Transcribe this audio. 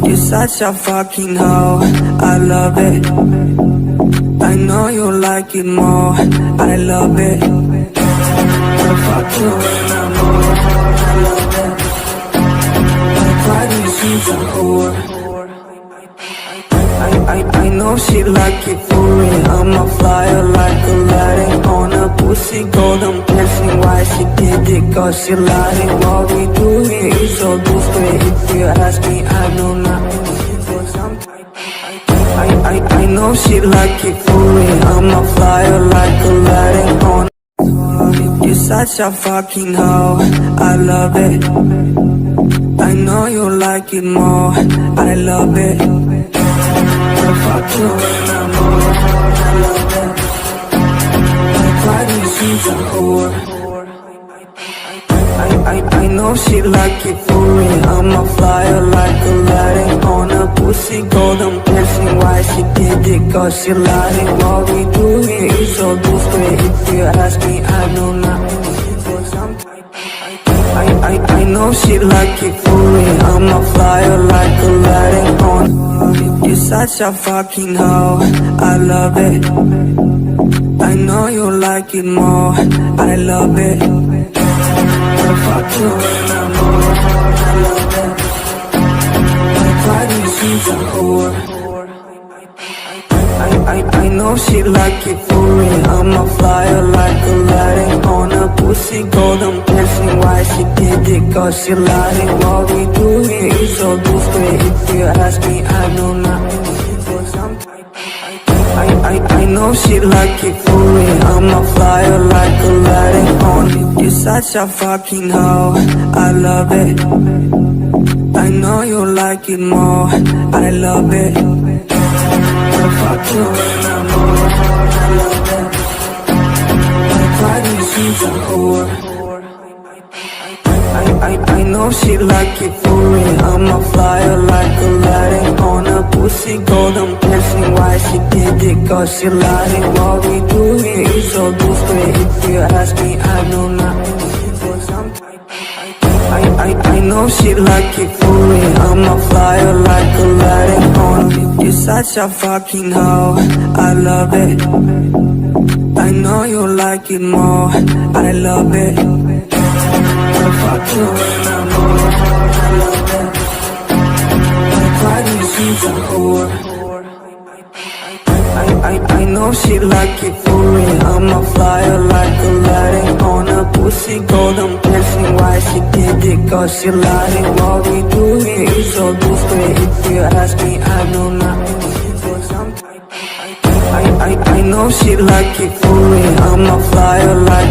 You're such a fucking hoe, I love it. I know you like it more, I love it. I fuck you when I'm more, I love it. Like why do you she's a whore? I know she like it for me. I'm a flyer like Aladdin on a pussy golden blessing. Why she did it? Cause she lied it. What we do here is so discreet. If you ask me, I know nothing. I know she like it for me. I'm a flyer like Aladdin on. You're such a fucking hoe, I love it. I know you like it more, I love it. I fuck you when I'm more, I love it. Like why do you she's a whore? I know she like it for me. I'm a flyer like Aladdin on a pussy golden blessing. Why she did it? Cause she lied it. What we do here is so discreet. If you ask me, I know nothing. I know she like it for me. I'm a flyer like Aladdin on. You're such a fucking hoe, I love it. I know you like it more, I love it. I fuck you when I'm more, I love it. Like why do you she's a whore? I know she like it for me. I'm a flyer like Aladdin on a pussy golden blessing. Why she did it? Cause she lied it. What we do here is so discreet. If you ask me, I know nothing. I know she like it for me. I'm a flyer like Aladdin on. You're such a fucking hoe, I love it. I know you like it more, I love it. I fuck you when I'm more, I love it. Like why do you she's a whore? I know she like it for me. I'm a flyer like Aladdin on a pussy golden blessing. Why she did it? Cause she lied it. What we do here is so discreet. If you ask me, I know nothing. I know she like it for me. I'm a flyer like Aladdin on. You're such a fucking hoe, I love it. I know you like it more, I love it. I fuck you when I'm more, I love it. Like why do you she's a whore? I know she like it for me. I'm a flyer like Aladdin on a pussy golden blessing. Why she did it? Cause she lied it. What we do here is so discreet. If you ask me, I know nothing. I know she like it for me. I'm a flyer like